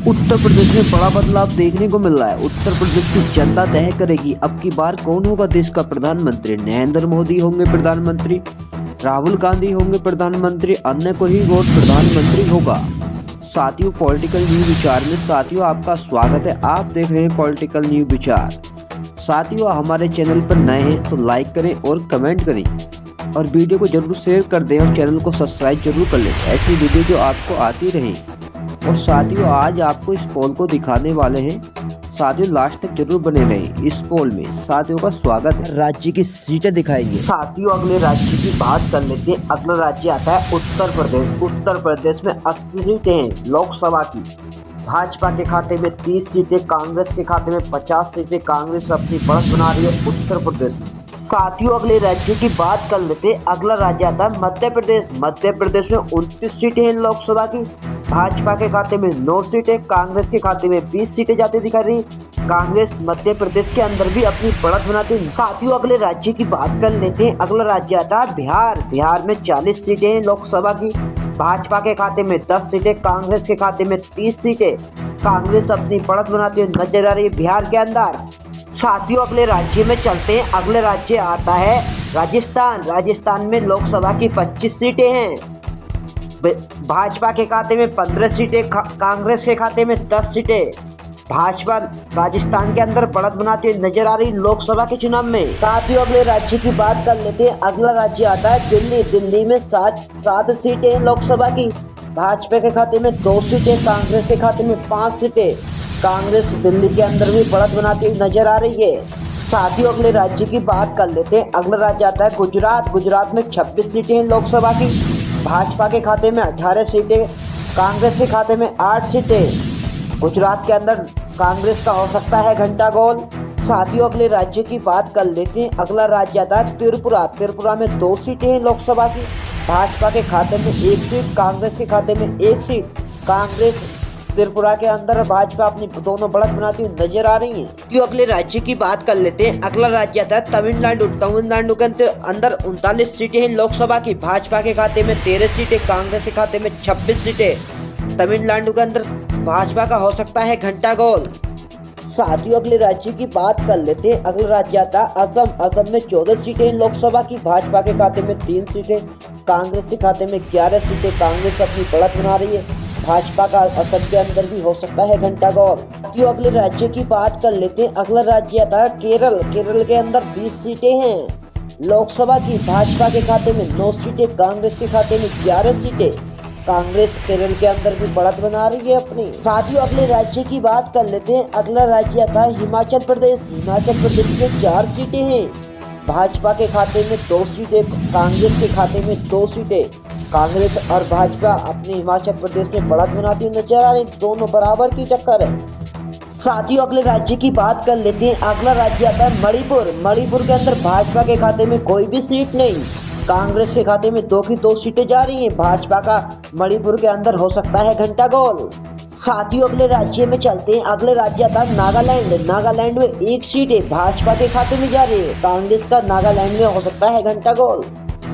उत्तर प्रदेश में बड़ा बदलाव देखने को मिल रहा है। उत्तर प्रदेश की जनता तय करेगी अब की बार कौन होगा देश का प्रधानमंत्री। नरेंद्र मोदी होंगे प्रधानमंत्री, राहुल गांधी होंगे प्रधानमंत्री, अन्य को ही वोट प्रधानमंत्री होगा। साथियों, पॉलिटिकल न्यू विचार में साथियों आपका स्वागत है। आप देख रहे हैं पॉलिटिकल न्यू विचार। साथियों, हमारे चैनल पर नए हैं तो लाइक करें और कमेंट करें और वीडियो को जरूर शेयर कर दें और चैनल को सब्सक्राइब जरूर कर लें, ऐसी वीडियो जो आपको आती रहे। और साथियों, आज आपको इस पोल को दिखाने वाले हैं। साथियों, लास्ट तक जरूर बने रहें। इस पोल में साथियों का स्वागत है। राज्य की सीटें दिखाएंगे। साथियों, अगले राज्य की बात कर लेते हैं। अगला राज्य आता है उत्तर प्रदेश। उत्तर प्रदेश में 80 सीटें हैं लोकसभा की। भाजपा के खाते में 30 सीटें, कांग्रेस के खाते में 50 सीटें। कांग्रेस अपनी बढ़त बना रही है उत्तर प्रदेश में। साथियों, अगले राज्य की बात कर लेते हैं। अगला राज्य आता है मध्य प्रदेश। मध्य प्रदेश में 29 सीटें हैं लोकसभा की। भाजपा के खाते में 9 सीटें, कांग्रेस के खाते में 20 सीटें जाती दिखा रही। कांग्रेस मध्य प्रदेश के अंदर भी अपनी बढ़त बनाती है। साथियों, अगले राज्य की बात कर लेते हैं। अगला राज्य आता है बिहार। बिहार में 40 सीटें हैं लोकसभा की। भाजपा के खाते में 10 सीटें, कांग्रेस के खाते में 30 सीटें। कांग्रेस अपनी बढ़त बनाती हुई नजर आ रही है बिहार के अंदर। साथियों, अगले राज्य में चलते हैं। अगले राज्य आता है राजस्थान। राजस्थान में लोकसभा की 25 सीटें हैं। भाजपा के खाते में 15 सीटें, कांग्रेस के खाते में 10 सीटें। भाजपा राजस्थान के अंदर बढ़त बनाती हुई नजर आ रही लोकसभा के चुनाव में। साथियों, अगले राज्य की बात कर लेते हैं। अगला राज्य आता है दिल्ली। दिल्ली में 7 सीटें हैं लोकसभा की। भाजपा के खाते में 2 सीटें, कांग्रेस के खाते में 5 सीटें। कांग्रेस दिल्ली के अंदर भी बढ़त बनाती हुई नजर आ रही है। साथियों, अगले राज्य की बात कर लेते हैं। अगला राज्य आता है गुजरात। गुजरात में 26 सीटें हैं लोकसभा की। भाजपा के खाते में 18 सीटें, कांग्रेस के खाते में 8 सीटें। गुजरात के अंदर कांग्रेस का हो सकता है घंटा गोल। साथियों, अगले राज्य की बात कर लेते हैं। अगला राज्य आता है त्रिपुरा। त्रिपुरा में 2 सीटें हैं लोकसभा की। भाजपा के खाते में 1 सीट, कांग्रेस के खाते में 1 सीट। कांग्रेस त्रिपुरा के अंदर भाजपा अपनी दोनों बढ़त बनाती हुई नजर आ रही है। तो अगले राज्य की बात कर लेते हैं। अगला राज्य आता है तमिलनाडु। तमिलनाडु के अंदर 39 सीटें हैं लोकसभा की। भाजपा के खाते में 13 सीटें, कांग्रेस के खाते में 26 सीटें। तमिलनाडु के अंदर भाजपा का हो सकता है घंटा गोल। साथियों, अगले राज्य की बात कर लेते हैं। अगला राज्य आता है असम। असम में 14 सीटें लोकसभा की। भाजपा के खाते में 3 सीटें, कांग्रेस के खाते में 11 सीटें। कांग्रेस अपनी बढ़त बना रही है। भाजपा का असम के अंदर भी हो सकता है घंटा गोल। साथियों, अगले राज्य की बात कर लेते हैं। अगला राज्य आता है केरल। केरल के अंदर 20 सीटें हैं लोकसभा की। भाजपा के खाते में 9 सीटें, कांग्रेस के खाते में 11 सीटें। कांग्रेस केरल के अंदर भी बढ़त बना रही है अपनी। साथियों, अगले राज्य की बात कर लेते हैं। अगला राज्य आता है हिमाचल प्रदेश। हिमाचल प्रदेश में 4 सीटें हैं। भाजपा के खाते में 2 सीटें, कांग्रेस के खाते में 2 सीटें। कांग्रेस और भाजपा अपने हिमाचल प्रदेश में बढ़त बनाती नजर आ रही, दोनों बराबर की टक्कर है। साथियों, अगले राज्य की बात कर लेते हैं। अगला राज्य आता है मणिपुर। मणिपुर के अंदर भाजपा के खाते में कोई भी सीट नहीं। कांग्रेस के खाते में 2 की 2 सीटें जा रही हैं। भाजपा का मणिपुर के अंदर हो सकता है घंटा गोल। साथियों, अगले राज्य में चलते हैं। अगले राज्य आता है नागालैंड। नागालैंड में 1 सीट है, भाजपा के खाते में जा रही है। कांग्रेस का नागालैंड में हो सकता है घंटा गोल।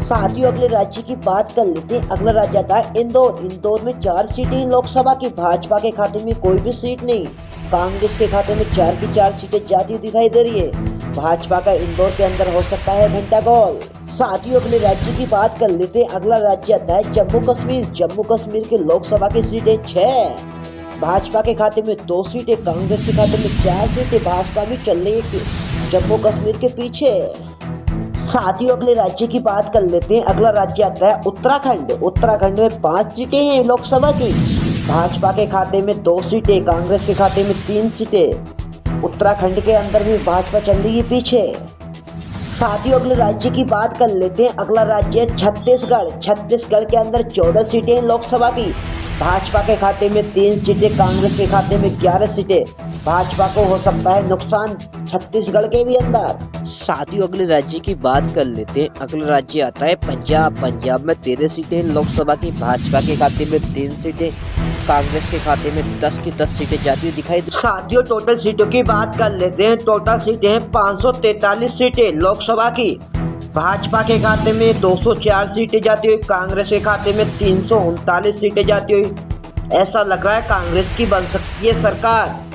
साथियों, अगले राज्य की बात कर लेते हैं। अगला राज्य आता है इंदौर। इंदौर में 4 सीटें लोकसभा की। भाजपा के खाते में कोई भी सीट नहीं। कांग्रेस के खाते में 4 की 4 सीटें जाती हुई दिखाई दे रही है। भाजपा का इंदौर के अंदर हो सकता है घंटा गोल। साथियों, अगले राज्य की बात कर लेते हैं। अगला राज्य आता है जम्मू कश्मीर। जम्मू कश्मीर के लोकसभा की सीटें 6। भाजपा के खाते में 2 सीटें, कांग्रेस के खाते में 4 सीटें। भाजपा भी चल रही है जम्मू कश्मीर के पीछे। साथियों, अगले राज्य की बात कर लेते हैं। अगला राज्य आता है उत्तराखंड। उत्तराखंड में 5 सीटें हैं लोकसभा की। भाजपा के खाते में 2 सीटें, कांग्रेस के खाते में 3 सीटें। उत्तराखंड के अंदर भी भाजपा चल रही है पीछे। साथियों, अगले राज्य की बात कर लेते हैं। अगला राज्य है छत्तीसगढ़। छत्तीसगढ़ के अंदर 14 सीटें हैं लोकसभा की। भाजपा के खाते में 3 सीटें, कांग्रेस के खाते में 11 सीटें। भाजपा को हो सकता है नुकसान छत्तीसगढ़ के भी अंदर। साथियों, अगले राज्य की बात कर लेते हैं। अगला राज्य आता है पंजाब। पंजाब में 13 सीटें लोकसभा की। भाजपा के खाते में 3 सीटें, कांग्रेस के खाते में 10 की 10 सीटें जाती हुई दिखाई दे। साथियों, टोटल सीटों की बात कर लेते हैं। टोटल सीटें हैं 543 सीटें लोकसभा की। भाजपा के खाते में 204 सीटें जाती हुई, कांग्रेस के खाते में 339 सीटें जाती हुई, ऐसा लग रहा है कांग्रेस की बन सकती है सरकार।